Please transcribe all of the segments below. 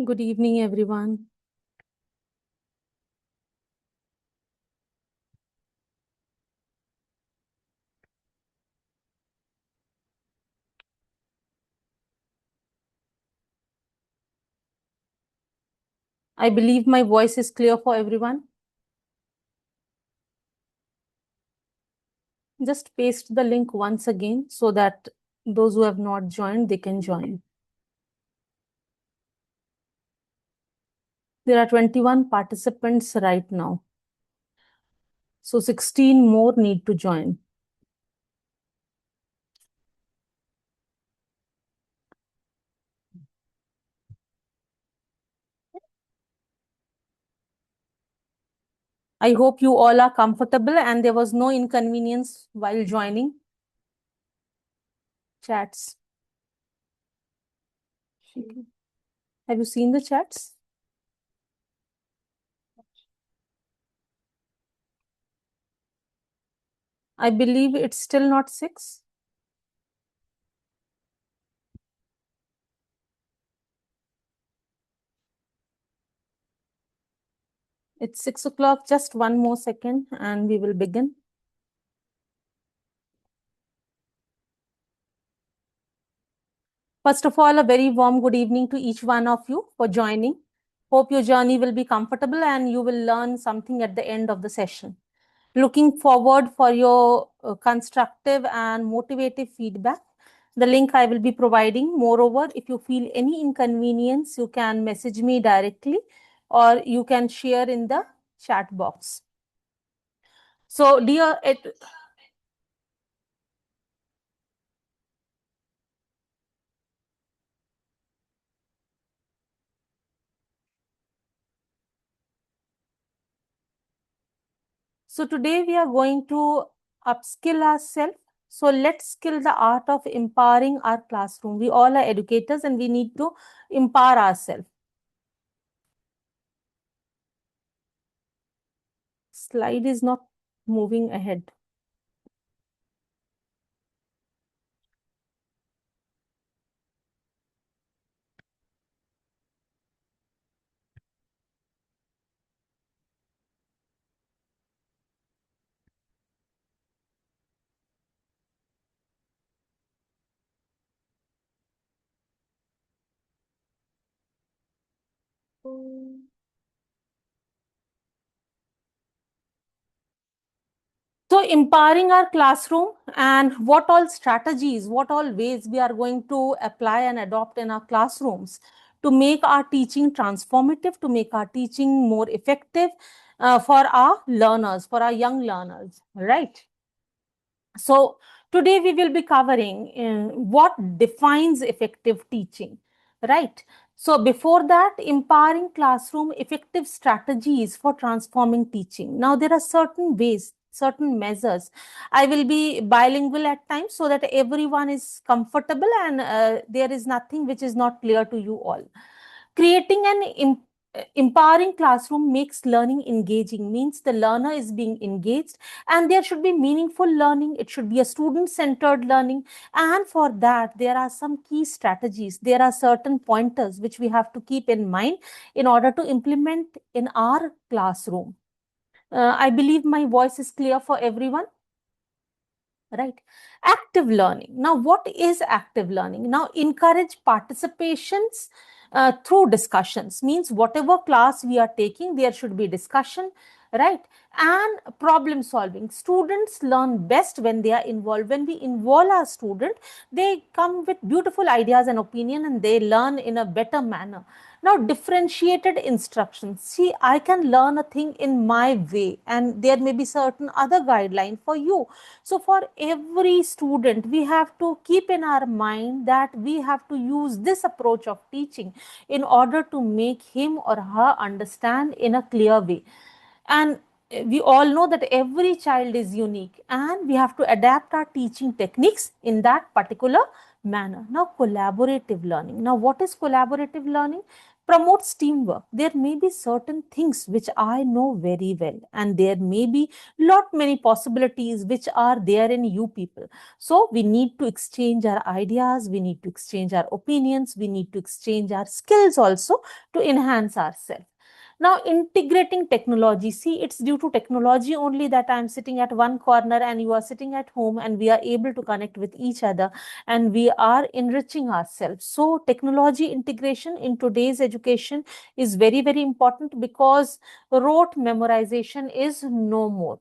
Good evening, everyone. I believe my voice is clear for everyone. Just paste the link once again so that those who have not joined, they can join. There are 21 participants right now. So 16 more need to join. I hope you all are comfortable and there was no inconvenience while joining chats. Have you seen the chats? I believe it's still not 6. It's 6 o'clock. Just one more second and we will begin. First of all, a very warm good evening to each one of you for joining. Hope your journey will be comfortable and you will learn something at the end of the session. Looking forward for your constructive and motivative feedback. The link I will be providing. Moreover, if you feel any inconvenience, you can message me directly or you can share in the chat box. So, So today we are going to upskill ourselves. So let's skill the art of empowering our classroom. We all are educators and we need to empower ourselves. Slide is not moving ahead. So empowering our classroom and what all strategies, what all ways we are going to apply and adopt in our classrooms to make our teaching transformative, to make our teaching more effective for our learners, for our young learners, right? So today we will be covering what defines effective teaching, right? So before that, empowering classroom effective strategies for transforming teaching. Now there are certain ways, certain measures. I will be bilingual at times so that everyone is comfortable and there is nothing which is not clear to you all. Creating an empowering classroom makes learning engaging, means the learner is being engaged and there should be meaningful learning. It should be a student-centered learning. And for that, there are some key strategies. There are certain pointers which we have to keep in mind in order to implement in our classroom. I believe my voice is clear for everyone. Right. Active learning. Now, what is active learning? Now, encourage participations through discussions. Means whatever class we are taking, there should be discussion, right? And problem solving. Students learn best when they are involved. When we involve our student, they come with beautiful ideas and opinion and they learn in a better manner. Now, differentiated instructions. See, I can learn a thing in my way and there may be certain other guideline for you. So for every student, we have to keep in our mind that we have to use this approach of teaching in order to make him or her understand in a clear way. And we all know that every child is unique and we have to adapt our teaching techniques in that particular manner. Now, collaborative learning. Now, what is collaborative learning? promotes teamwork. There may be certain things which I know very well, and there may be lot many possibilities which are there in you people. So we need to exchange our ideas, we need to exchange our opinions, we need to exchange our skills also to enhance ourselves. Now, integrating technology. See, it's due to technology only that I'm sitting at one corner and you are sitting at home, and we are able to connect with each other and we are enriching ourselves. So, technology integration in today's education is very, very important, because rote memorization is no more.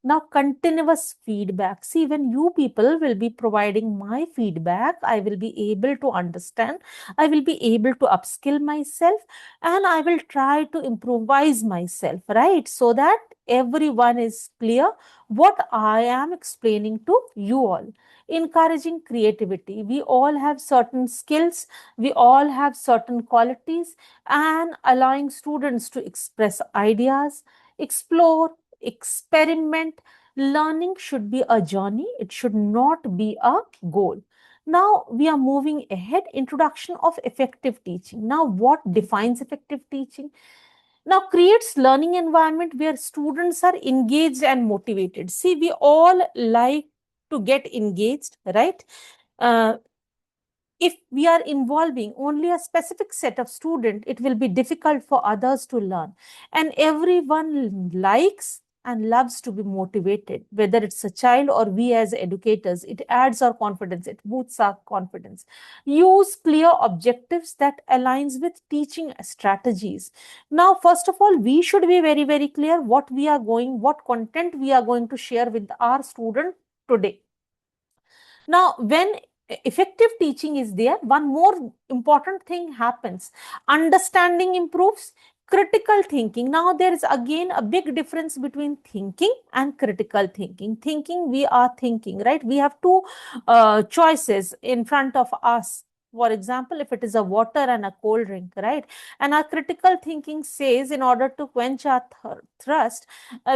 Now, continuous feedback. See, when you people will be providing my feedback, I will be able to understand, I will be able to upskill myself, and I will try to improvise myself, right? So that everyone is clear what I am explaining to you all. Encouraging creativity. We all have certain skills, we all have certain qualities, and allowing students to express ideas, explore, experiment. Learning should be a journey, it should not be a goal. Now we are moving ahead. Introduction of effective teaching. Now, what defines effective teaching? Now, creates learning environment where students are engaged and motivated. See, we all like to get engaged, right? Uh, if we are involving only a specific set of students, it will be difficult for others to learn. And everyone likes and loves to be motivated, whether it's a child or we as educators. It adds our confidence, it boosts our confidence. Use clear objectives that aligns with teaching strategies. Now, first of all, we should be very, very clear what content we are going to share with our student today. Now, when effective teaching is there, one more important thing happens. Understanding improves, critical thinking. Now, there is again a big difference between thinking and critical thinking. Thinking, we are thinking, right? We have two choices in front of us. For example, if it is a water and a cold drink, right? And our critical thinking says, in order to quench our thirst,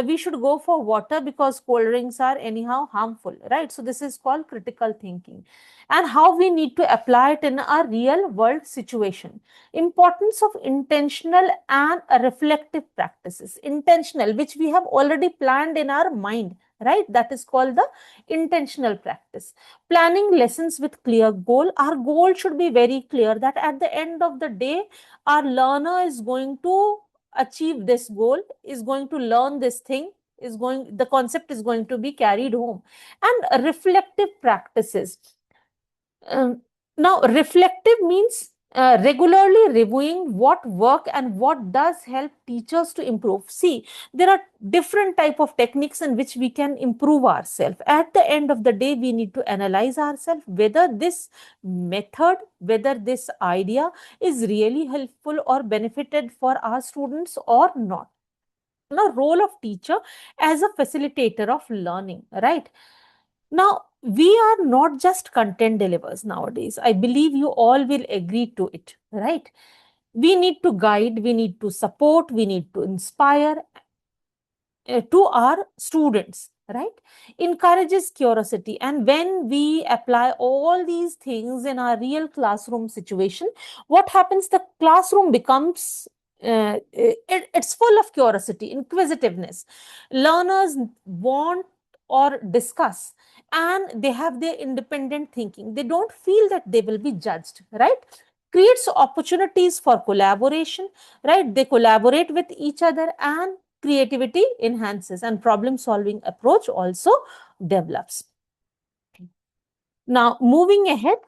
we should go for water because cold drinks are anyhow harmful, right? So this is called critical thinking. And how we need to apply it in a real world situation. Importance of intentional and reflective practices. Intentional, which we have already planned in our mind, right? That is called the intentional practice. Planning lessons with clear goal. Our goal should be very clear, that at the end of the day, our learner is going to achieve this goal, is going to learn this thing, the concept is going to be carried home. And reflective practices. um, Now, reflective means regularly reviewing what work and what does help teachers to improve. See, there are different type of techniques in which we can improve ourselves. At the end of the day, we need to analyze ourselves whether this method, whether this idea is really helpful or benefited for our students or not. Now, role of teacher as a facilitator of learning, right? Now, we are not just content delivers nowadays. I believe you all will agree to it, right? We need to guide, we need to support, we need to inspire to our students, right? Encourages curiosity. And when we apply all these things in our real classroom situation, what happens? The classroom becomes it's full of curiosity, inquisitiveness. Learners want or discuss, and they have their independent thinking. They don't feel that they will be judged, right? Creates opportunities for collaboration, right? They collaborate with each other, and creativity enhances, and problem solving approach also develops. Now, moving ahead,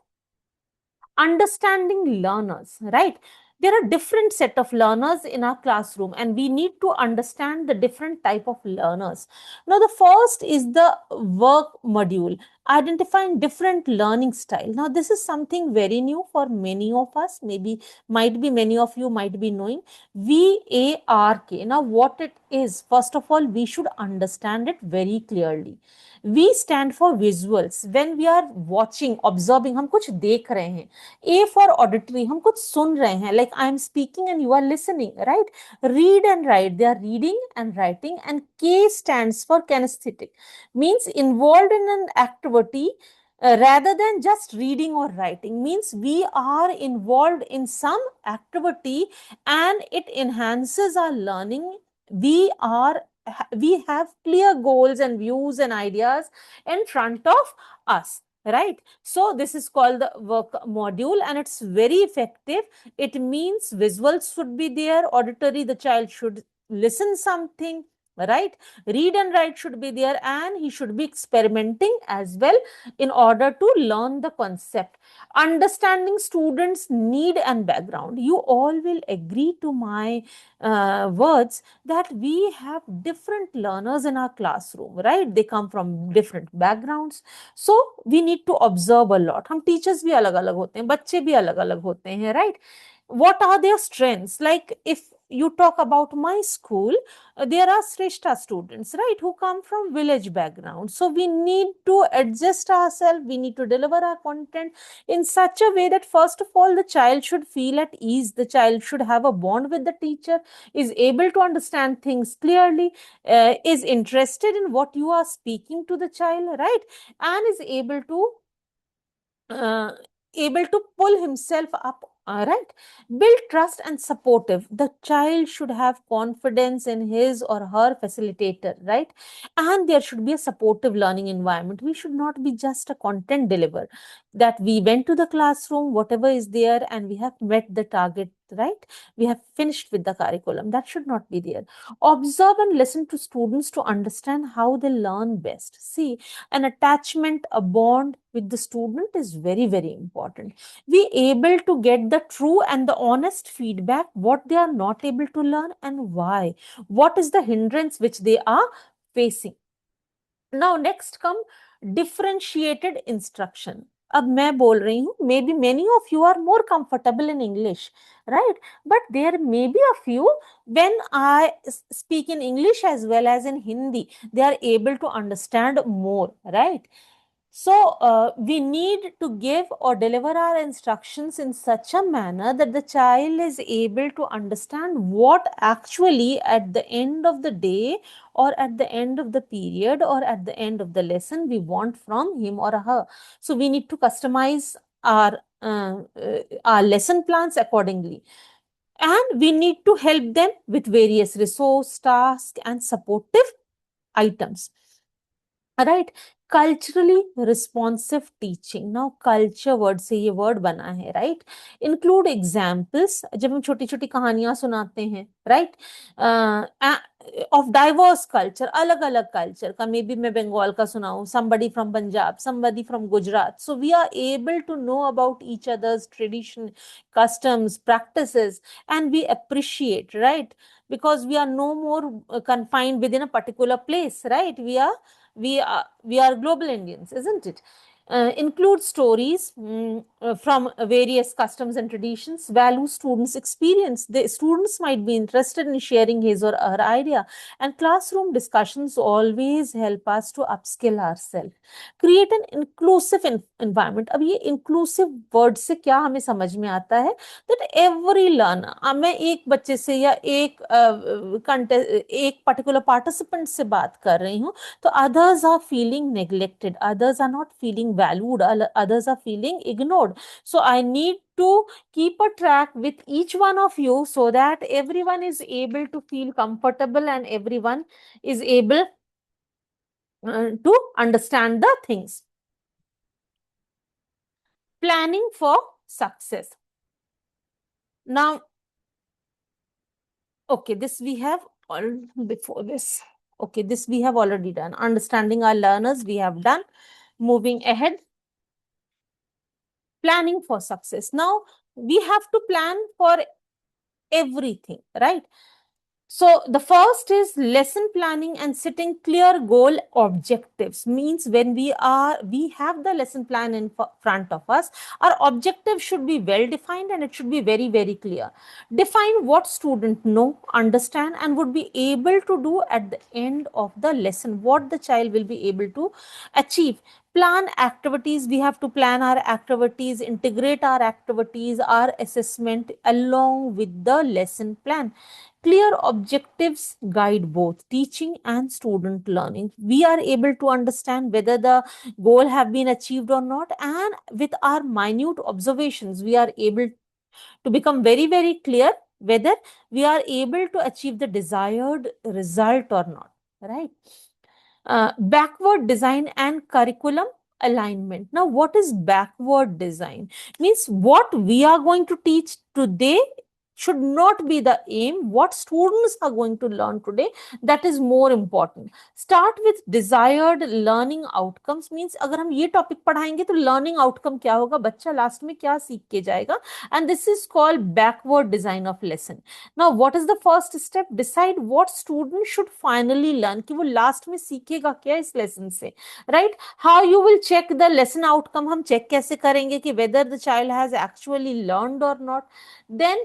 understanding learners, right? There are different set of learners in our classroom, and we need to understand the different type of learners. Now, the first is the work module, identifying different learning style. Now, this is something very new for many of us. Maybe might be many of you might be knowing VARK. Now, what it is, first of all, we should understand it very clearly. We stand for visuals. When we are watching, observing, हम कुछ देख रहे हैं. A for auditory, हम कुछ सुन रहे हैं. Like I am speaking and you are listening, right? Read and write, they are reading and writing. And K stands for kinesthetic, means involved in an activity rather than just reading or writing. Means we are involved in some activity and it enhances our learning. We have clear goals and views and ideas in front of us, right? So this is called the work module, and it's very effective. It means visuals should be there, auditory, the child should listen something, right? Read and write should be there, and he should be experimenting as well in order to learn the concept. Understanding students' need and background. You all will agree to my words that we have different learners in our classroom, right? They come from different backgrounds. So we need to observe a lot. हम teachers भी अलग अलग होते हैं, बच्चे भी अलग अलग होते हैं, right? What are their strengths? Like if you talk about my school, there are Sreshta students, right, who come from village background. So we need to adjust ourselves. We need to deliver our content in such a way that first of all, the child should feel at ease. The child should have a bond with the teacher, is able to understand things clearly, is interested in what you are speaking to the child, right, and is uh, able to pull himself up, right? Build trust and supportive. The child should have confidence in his or her facilitator, right? And there should be a supportive learning environment. We should not be just a content deliverer, that we went to the classroom, whatever is there, and we have met the target, right? We have finished with the curriculum. That should not be there. Observe and listen to students to understand how they learn best. See, an attachment, a bond with the student is very, very important. We able to get the true and the honest feedback, what they are not able to learn and why. What is the hindrance which they are facing. Now next come differentiated instruction. अब मैं बोल रही हूँ, maybe many of you are more comfortable in English, right? But there may be a few, when I speak in English as well as in Hindi, they are able to understand more, right? So we need to give or deliver our instructions in such a manner that the child is able to understand what actually at the end of the day or at the end of the period or at the end of the lesson we want from him or her. So we need to customize our lesson plans accordingly. And we need to help them with various resource, tasks, and supportive items. Right culturally responsive teaching. Now culture word से ये word बना है, right? Include examples. जब हम छोटी छोटी कहानियां सुनाते हैं, राइट, ऑफ डाइवर्स कल्चर, अलग अलग कल्चर का, मे बी मैं बंगाल का सुनाऊं, somebody from Punjab, somebody from Gujarat, so we are able to know about each other's tradition, customs, practices, and we appreciate, right? Because we are no more confined within a particular place, right? We are global Indians, isn't it? Include stories from various customs and traditions. Value students' experience. The students might be interested in sharing his or her idea, and classroom discussions always help us to upskill ourselves. Create an inclusive environment. अब ये inclusive word से क्या हमें समझ में आता है? That every learner, मैं एक बच्चे से या एक particular participant से बात कर रही हूँ, so others are feeling neglected, others are not feeling valued, others are feeling ignored. So I need to keep a track with each one of you so that everyone is able to feel comfortable and everyone is able to understand the things. Planning for success. Now, okay, this we have all before this. Okay, this we have already done. Understanding our learners, we have done. Moving ahead. Planning for success. Now, we have to plan for everything, right? So the first is lesson planning and setting clear goal objectives. Means when we have the lesson plan in front of us, our objective should be well defined and it should be very, very clear. Define what student know, understand, and would be able to do at the end of the lesson, what the child will be able to achieve. Plan activities. We have to plan our activities, integrate our activities, our assessment along with the lesson plan. Clear objectives guide both teaching and student learning. We are able to understand whether the goal have been achieved or not, and with our minute observations we are able to become very, very clear whether we are able to achieve the desired result or not, right? Backward design and curriculum alignment. Now, what is backward design? Means what we are going to teach today should not be the aim. What students are going to learn today, that is more important. Start with desired learning outcomes. Means अगर हम ये topic पढ़ाएंगे तो learning outcome क्या होगा, बच्चा last में क्या सीख के जाएगा, and this is called backward design of lesson. Now what is the first step? Decide what student should finally learn, कि वो लास्ट में सीखेगा क्या इस लेसन से, right? How you will check the lesson outcome? हम चेक कैसे करेंगे कि whether the child has actually learned or not? Then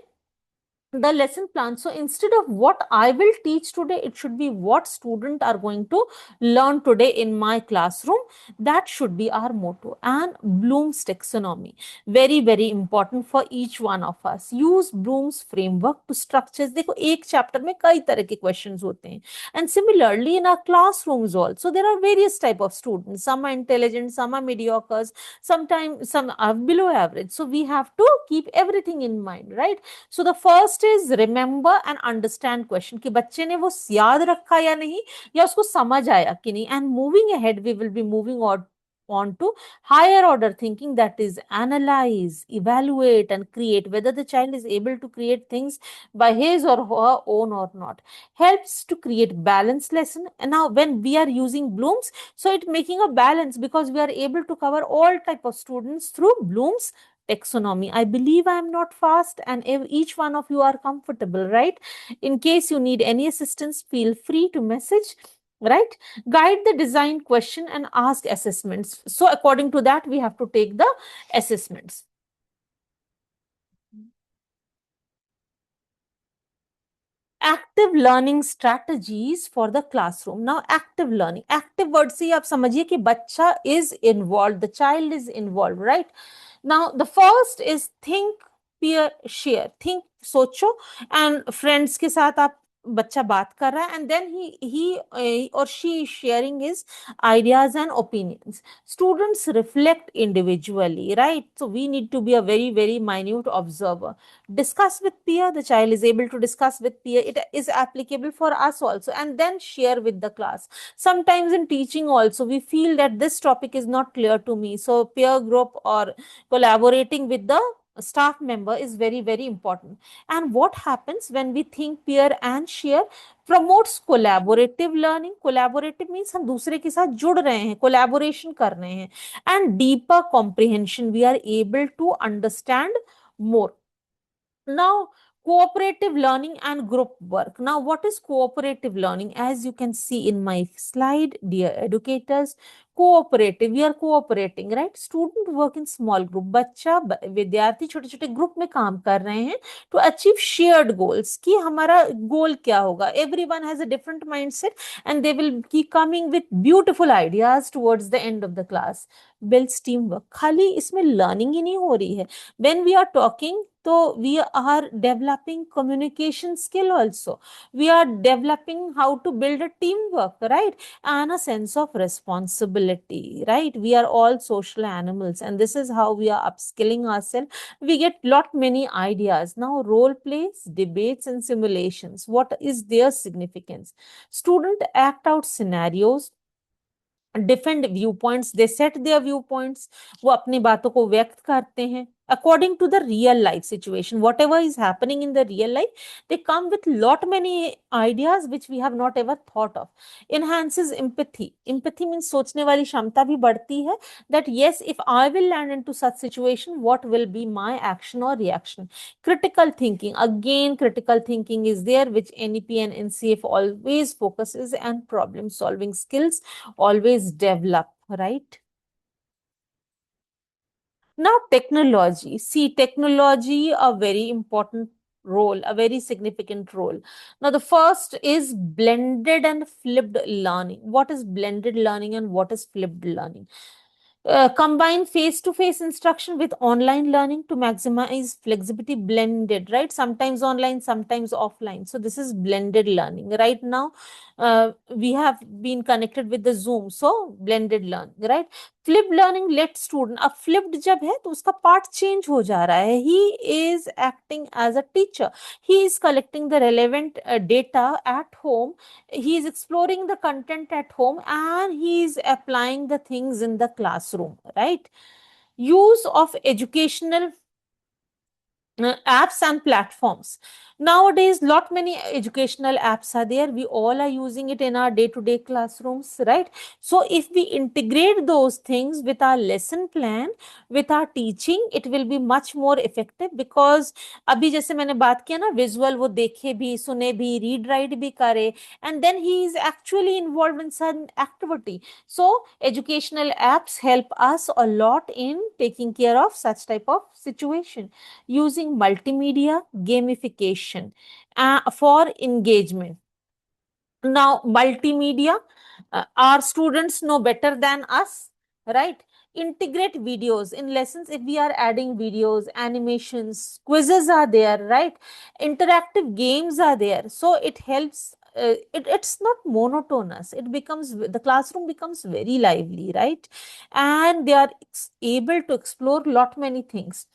the lesson plan. So instead of what I will teach today, it should be what student are going to learn today in my classroom. That should be our motto. And Bloom's taxonomy, very, very important for each one of us. Use Bloom's framework to structures. देखो एक chapter में कई तरह के questions होते हैं. And similarly in our classrooms also, there are various type of students. Some are intelligent, some are mediocres, sometimes some are below average. So we have to keep everything in mind, right? So the first is remember and understand question, कि बच्चे ने वो याद रखा या नहीं, या उसको समझ आया कि नहीं. And moving ahead, we will be moving on to higher order thinking, that is analyze, evaluate and create, whether the child is able to create things by his or her own or not. Helps to create balanced lesson. And now when we are using Bloom's, so it making a balance, because we are able to cover all type of students through Bloom's taxonomy. I believe I am not fast and each one of you are comfortable, right? In case you need any assistance, feel free to message, right? Guide the design question and ask assessments. So according to that, we have to take the assessments. Active learning strategies for the classroom. Now active learning, active word से आप समझिए कि बच्चा is involved, the child is involved, right? Now the first is think, peer, share. Think, सोचो, and friends के साथ आप बच्चा बात कर रहा है, and then he or she is sharing his ideas and opinions. Students reflect individually, right? So we need to be a very, very minute observer. Discuss with peer, the child is able to discuss with peer, it is applicable for us also, and then share with the class. Sometimes in teaching also we feel that this topic is not clear to me, so peer group or collaborating with the staff member is very, very important. And what happens when we think, peer and share? Promotes collaborative learning. Collaborative means हम दूसरे के साथ जुड़ रहे हैं, collaboration कर रहे हैं. And deeper comprehension, we are able to understand more. Now, cooperative learning and group work. Now, what is cooperative learning? As you can see in my slide, dear educators, cooperative, we are cooperating, right? Student work in small group. बच्चा विद्यार्थी छोटे छोटे group में काम कर रहे हैं to achieve shared goals. कि हमारा गोल क्या होगा? Everyone has a different mindset and they will keep coming with beautiful ideas towards the end of the class. Builds teamwork. खाली इसमें learning ही नहीं हो रही है. When we are talking, so we are developing communication skill also. We are developing how to build a teamwork, right? And a sense of responsibility, right? We are all social animals, and this is how we are upskilling ourselves. We get lot many ideas. Now, role plays, debates, and simulations. What is their significance? Student act out scenarios, defend view points, they set there view points, वो अपनी बातों को व्यक्त करते हैं according to the real life situation, whatever is happening in the real life, they come with lot many ideas which we have not ever thought of. Enhances empathy. Empathy means सोचने वाली क्षमता भी बढ़ती है, that yes, if I will land into such situation, what will be my action or reaction. Critical thinking, again critical thinking is there, which NEP and NCF always focuses, and problem solving skills always develop, right? Now, technology. See, technology, a very important role, a very significant role. Now, the first is blended and flipped learning. What is blended learning and what is flipped learning? Combine face-to-face instruction with online learning to maximize flexibility, blended, right? Sometimes online, sometimes offline. So this is blended learning. Right now, we have been connected with the Zoom, so blended learning, right? Flipped learning let student, अब flipped जब है तो उसका part change हो जा रहा है. He is acting as a teacher. He is collecting the relevant data at home. He is exploring the content at home and he is applying the things in the classroom, right? Use of educational apps and platforms. Nowadays, lot many educational apps are there. We all are using it in our day-to-day classrooms, right? So if we integrate those things with our lesson plan, with our teaching, it will be much more effective. Because अभी जैसे मैंने बात किया ना, visual वो देखे भी, सुने भी, read write भी करे, and then he is actually involved in some activity. So educational apps help us a lot in taking care of such type of situation. Using multimedia gamification for engagement. Now, multimedia, our students know better than us, right? Integrate videos in lessons. If we are adding videos, animations, quizzes are there, right? Interactive games are there. So it helps. It's not monotonous. It becomes, the classroom becomes very lively, right? And they are able to explore lot many things.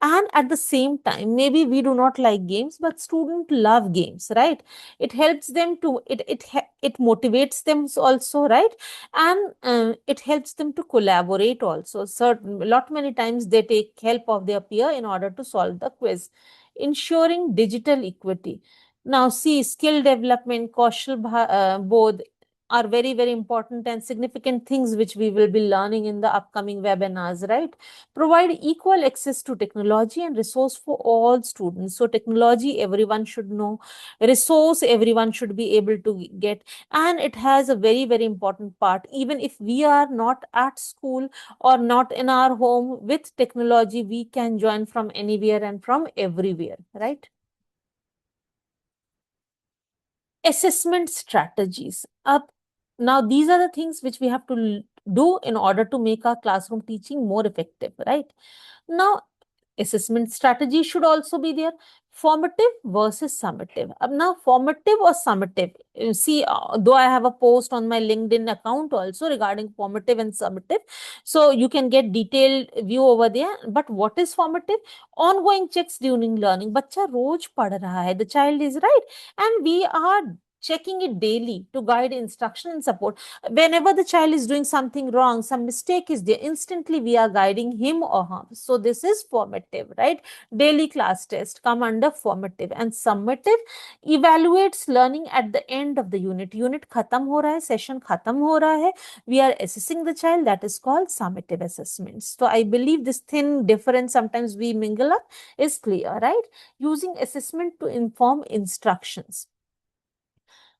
And at the same time, maybe we do not like games, but students love games, right? It helps them to, it motivates them also, right? And it helps them to collaborate also. Certain, lot many times they take help of their peer in order to solve the quiz. Ensuring digital equity. Now see, skill development, kaushal bodh are very, very important and significant things which we will be learning in the upcoming webinars, right? Provide equal access to technology and resource for all students. So technology everyone should know, resource everyone should be able to get, and it has a very, very important part. Even if we are not at school or not in our home, with technology we can join from anywhere and from everywhere, right? Assessment strategies. Now these are the things which we have to do in order to make our classroom teaching more effective, right? Now, assessment strategy should also be there. Formative versus summative. Now, formative or summative. You see, though I have a post on my LinkedIn account also regarding formative and summative, so you can get detailed view over there. But what is formative? Ongoing checks during learning. बच्चा रोज पढ़ रहा है. The child is right, and we are checking it daily to guide instruction and support. Whenever the child is doing something wrong, some mistake is there, instantly we are guiding him or her. So this is formative, right? Daily class test come under formative. And summative evaluates learning at the end of the unit. Unit khatam ho raha hai, session khatam ho raha hai, we are assessing the child. That is called summative assessments. So I believe this thin difference sometimes we mingle up is clear, right? Using assessment to inform instructions.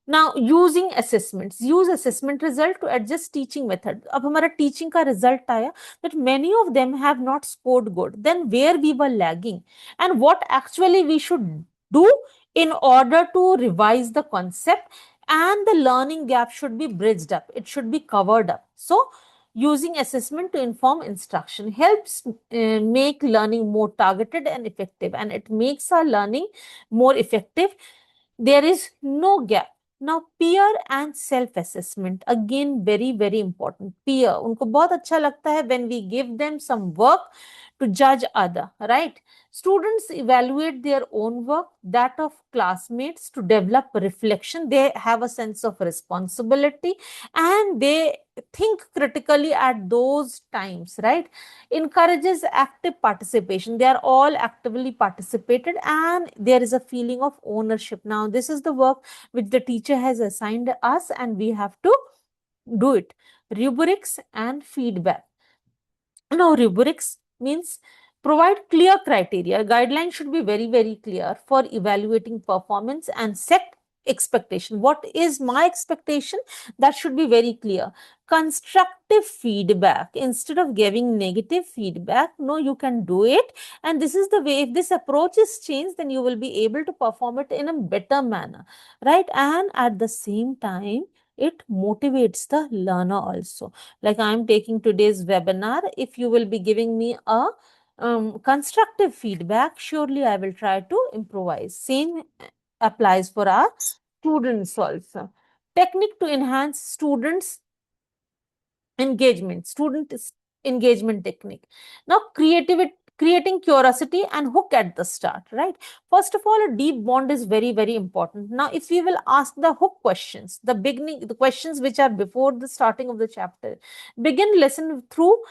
Now, using assessments, use assessment result to adjust teaching method. अब हमारा teaching का result आया that many of them have not scored good. Then where we were lagging and what actually we should do in order to revise the concept, and the learning gap should be bridged up. It should be covered up. So, using assessment to inform instruction helps make learning more targeted and effective, and it makes our learning more effective. There is no gap. Now, peer and self-assessment, again, very, very important. Peer, उनको बहुत अच्छा लगता है when we give them some work to judge other, right? Students evaluate their own work, that of classmates, to develop reflection. They have a sense of responsibility and they think critically at those times, right? Encourages active participation. They are all actively participated and there is a feeling of ownership. Now, this is the work which the teacher has assigned us and we have to do it. Rubrics and feedback. Now, rubrics means provide clear criteria. Guidelines should be very, very clear for evaluating performance and set expectation. What is my expectation? That should be very clear. Constructive feedback. Instead of giving negative feedback, no, you can do it. And this is the way, if this approach is changed, then you will be able to perform it in a better manner, right? And at the same time, it motivates the learner also. Like I am taking today's webinar, if you will be giving me a constructive feedback, surely I will try to improvise. Same applies for our students also. Technique to enhance students engagement, engagement technique. Now creating curiosity and hook at the start, right? First of all, a deep bond is very, very important. Now if we will ask the hook questions, the beginning, the questions which are before the starting of the chapter, begin lesson through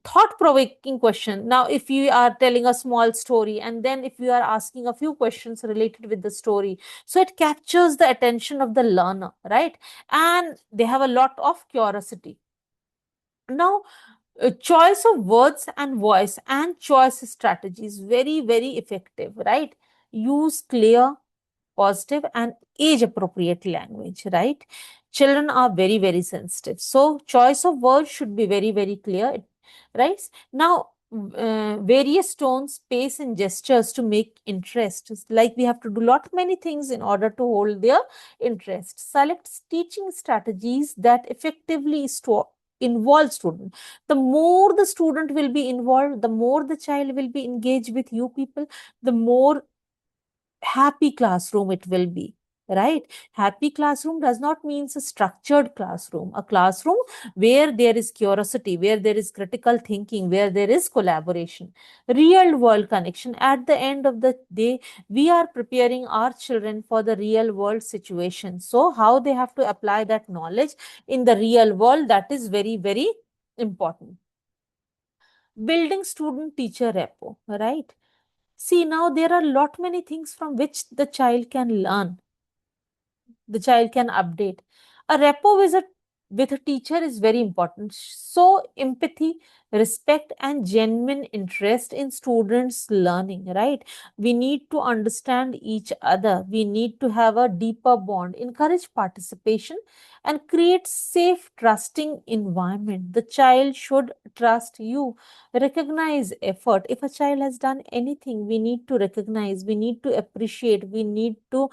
thought provoking question. Now if you are telling a small story, and then if you are asking a few questions related with the story, so it captures the attention of the learner, right? And they have a lot of curiosity. Now, choice of words and voice and choice strategies, very, very effective, right? Use clear, positive, and age appropriate language, right? Children are very, very sensitive. So, choice of words should be very, very clear, right? Now, various tones, pace, and gestures to make interest. Like we have to do lot many things in order to hold their interest. Select teaching strategies that effectively involve student. The more the student will be involved, the more the child will be engaged with you people, the more happy classroom it will be, right? Happy classroom does not mean a structured classroom, a classroom where there is curiosity, where there is critical thinking, where there is collaboration, real world connection. At the end of the day, we are preparing our children for the real world situation. So how they have to apply that knowledge in the real world, that is very, very important. Building student teacher rapport, right? See, now there are lot many things from which the child can learn, the child can update. A rapport with a teacher is very important. So empathy, respect, and genuine interest in students' learning, right? We need to understand each other. We need to have a deeper bond, encourage participation, and create safe, trusting environment. The child should trust you. Recognize effort. If a child has done anything, we need to recognize, we need to appreciate, we need to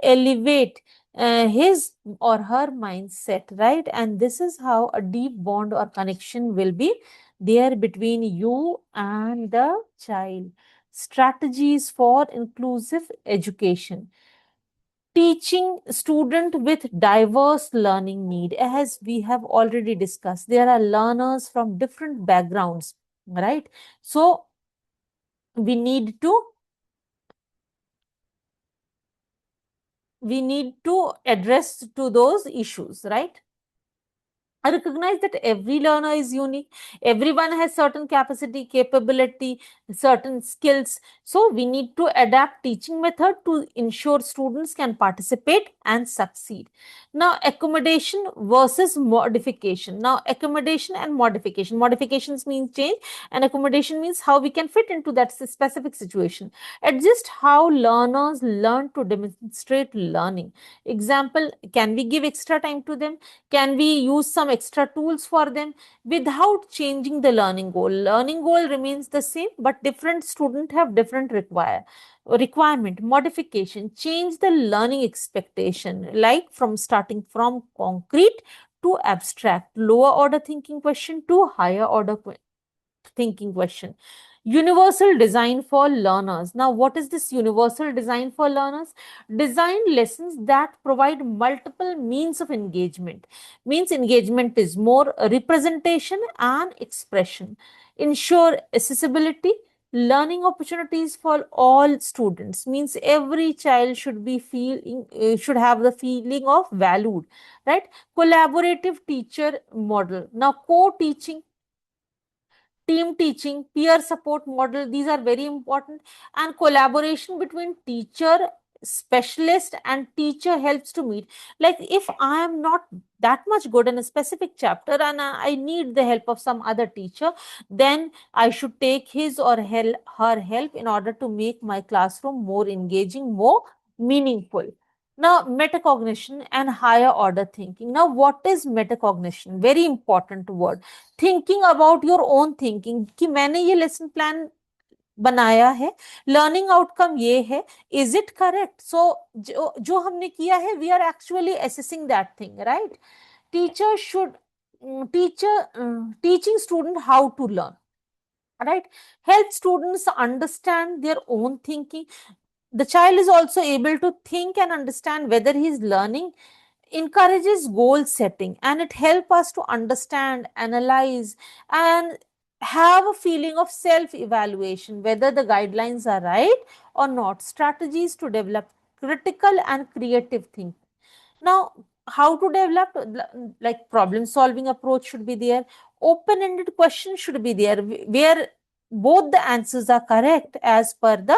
elevate his or her mindset, right? And this is how a deep bond or connection will be there between you and the child. Strategies for inclusive education. Teaching student with diverse learning need, as we have already discussed, there are learners from different backgrounds, right? So we need to address to those issues, right? I recognize that every learner is unique. Everyone has certain capacity, capability, certain skills. So we need to adapt teaching method to ensure students can participate and succeed. Now, accommodation versus modification. Now, accommodation and modification. Modifications means change, and accommodation means how we can fit into that specific situation. Adjust how learners learn to demonstrate learning. Example, can we give extra time to them? Can we use some extra tools for them without changing the learning goal? Learning goal remains the same, but different students have different requirement. Modification, change the learning expectation, like from starting from concrete to abstract, lower order thinking question to higher order thinking question. Universal design for learners. Now, what is this universal design for learners? Design lessons that provide multiple means of engagement. Means engagement is more representation and expression. Ensure accessibility, learning opportunities for all students. Means every child should be feeling, should have the feeling of valued, right? Collaborative teacher model. Now, co-teaching, team teaching, peer support model, these are very important. And collaboration between teacher, specialist, and teacher helps to meet. Like if I am not that much good in a specific chapter and I need the help of some other teacher, then I should take his or her help in order to make my classroom more engaging, more meaningful. Now, metacognition and higher order thinking. Now, what is metacognition? Very important word. Thinking about your own thinking कि मैंने ये lesson plan बनाया है, learning outcome ये है, is it correct? सो जो जो हमने किया है, we are actually assessing that thing, right? Teacher should teaching student how to learn, right? Help students understand their own thinking. The child is also able to think and understand whether he is learning. Encourages goal setting, and it helps us to understand, analyze, and have a feeling of self evaluation whether the guidelines are right or not. Strategies to develop critical and creative thinking. Now, how to develop, like problem solving approach should be there, open ended question should be there where both the answers are correct as per the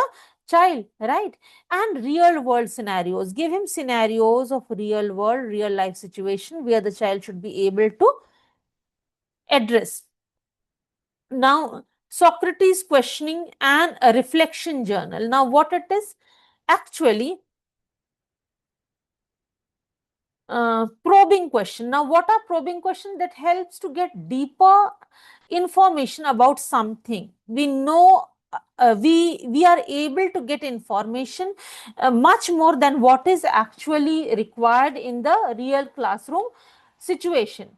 child, right? And real world scenarios, give him scenarios of real world, real life situation where the child should be able to address. Now, Socrates questioning and a reflection journal. Now, what it is? Actually, probing question. Now, what are probing question? That helps to get deeper information about something. We know, we are able to get information much more than what is actually required in the real classroom situation.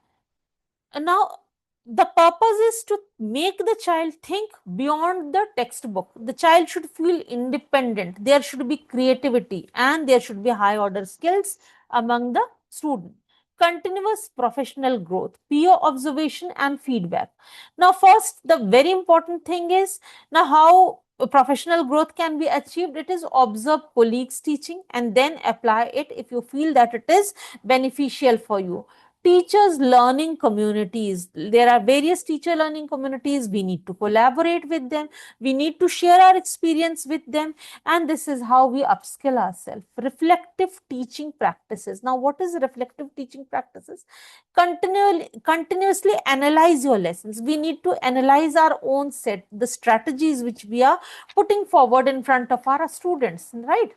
And now, the purpose is to make the child think beyond the textbook. The child should feel independent. There should be creativity and there should be high order skills among the student. Continuous professional growth, peer observation and feedback. Now, first, the very important thing is, now how professional growth can be achieved. It is observe colleagues teaching and then apply it if you feel that it is beneficial for you. Teachers learning communities, there are various teacher learning communities. We need to collaborate with them, we need to share our experience with them, and this is how we upskill ourselves. Reflective teaching practices. Now, what is reflective teaching practices? Continuously analyze your lessons. We need to analyze our own set, the strategies which we are putting forward in front of our students, right?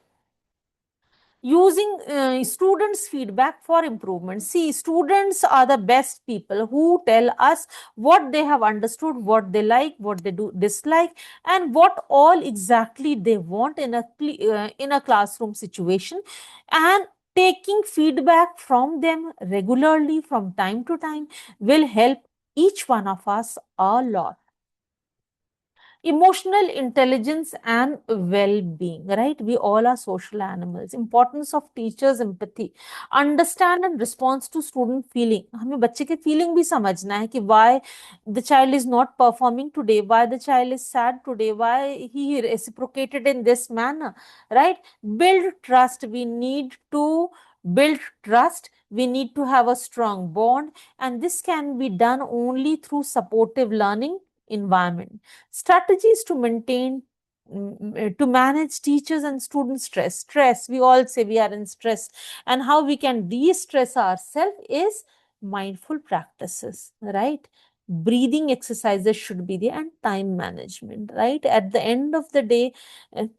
Using students feedback for improvement. See, students are the best people who tell us what they have understood, what they like, what they do dislike, and what all exactly they want in a classroom situation. And taking feedback from them regularly from time to time will help each one of us a lot. Emotional intelligence and well-being, right? We all are social animals. Importance of teachers empathy, understand and response to student feeling. हमें बच्चे के feeling भी समझना है कि why the child is not performing today, why the child is sad today, why he reciprocated in this manner, right? Build trust. We need to build trust. We need to have a strong bond, and this can be done only through supportive learning environment. Strategies to maintain, to manage teachers and student stress. We all say we are in stress, and how we can de-stress ourselves is mindful practices, right? Breathing exercises should be there, and time management, right? At the end of the day,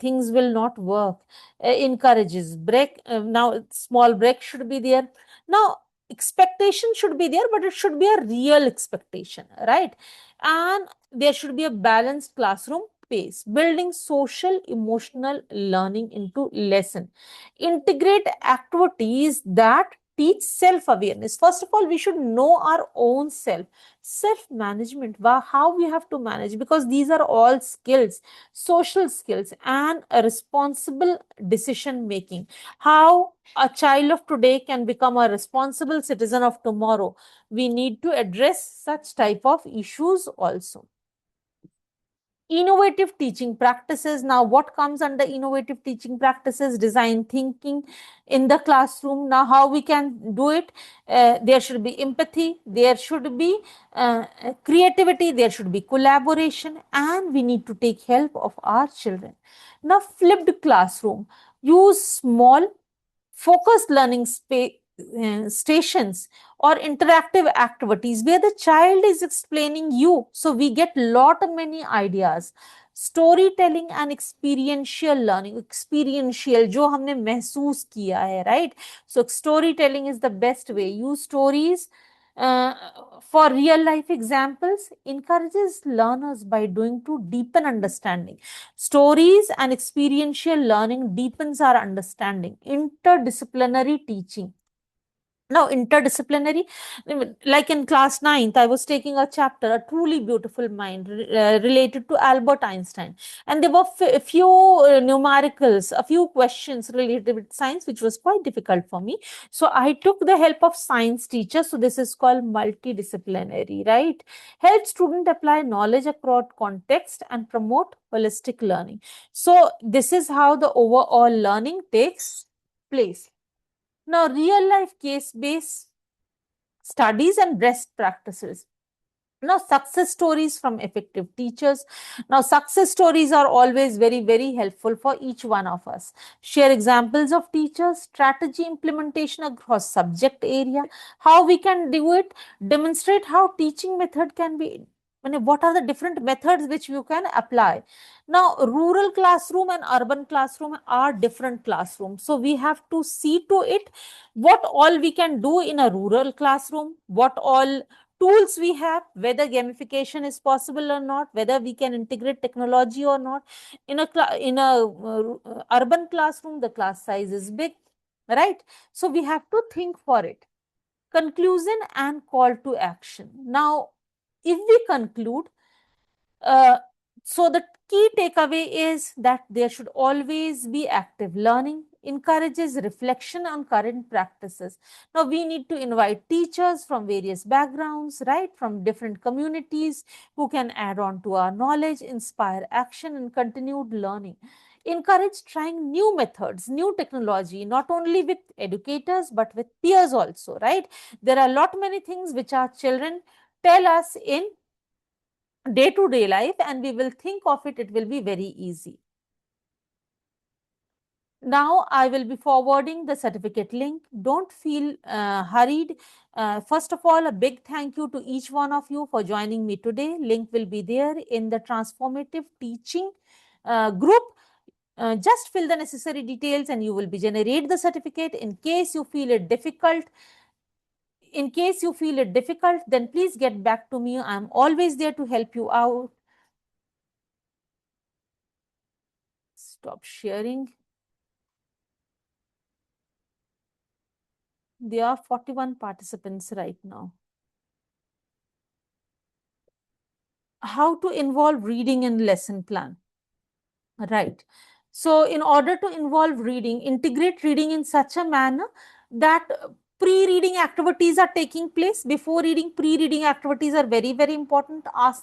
things will not work. Encourages break. Now, small break should be there. Now, expectation should be there, but it should be a real expectation, right? And there should be a balanced classroom pace. Building social emotional learning into lesson. Integrate activities that teach self-awareness. First of all, we should know our own self-management, how we have to manage, because these are all skills, social skills, and a responsible decision making. How a child of today can become a responsible citizen of tomorrow. We need to address such type of issues also. Innovative teaching practices. Now, what comes under innovative teaching practices? Design thinking in the classroom. Now, how we can do it? There should be empathy, there should be creativity, there should be collaboration, and we need to take help of our children. Now, flipped classroom. Use small focused learning stations or interactive activities where the child is explaining you, so we get lot of many ideas. Storytelling and experiential learning. Experiential, जो हमने महसूस किया है, right? So storytelling is the best way. Use stories Uh, for real life examples, encourages learners by doing to deepen understanding. Stories and experiential learning deepens our understanding. Interdisciplinary teaching. Now, interdisciplinary, like in class 9th, I was taking a chapter, A Truly Beautiful Mind, related to Albert Einstein. And there were a few numericals, a few questions related with science, which was quite difficult for me. So I took the help of science teachers. So this is called multidisciplinary, right? Help student apply knowledge across context and promote holistic learning. So this is how the overall learning takes place. Now, real life case based studies and best practices. Now, success stories from effective teachers. Now, success stories are always very, very helpful for each one of us. Share examples of teachers, strategy implementation across subject area, how we can do it, demonstrate how teaching method can be, what are the different methods which you can apply. Now, rural classroom and urban classroom are different classrooms. So, we have to see to it what all we can do in a rural classroom, what all tools we have, whether gamification is possible or not, whether we can integrate technology or not. In a urban classroom, the class size is big, right? So we have to think for it. Conclusion and call to action. Now, if we conclude, uh, so the key takeaway is that there should always be active learning, encourages reflection on current practices. Now we need to invite teachers from various backgrounds, right, from different communities who can add on to our knowledge, inspire action and continued learning. Encourage trying new methods, new technology, not only with educators but with peers also, right? There are a lot many things which our children tell us in day-to-day life, and we will think of it, it will be very easy. Now I will be forwarding the certificate link. Don't feel hurried. First of all, a big thank you to each one of you for joining me today. Link will be there in the Transformative Teaching group. Just fill the necessary details and you will be generate the certificate. In case you feel it difficult, then please get back to me. I'm always there to help you out. Stop sharing. There are 41 participants right now. How to involve reading in lesson plan? Right. So in order to involve reading, integrate reading in such a manner that pre-reading activities are taking place. Before reading, pre-reading activities are very, very important. Ask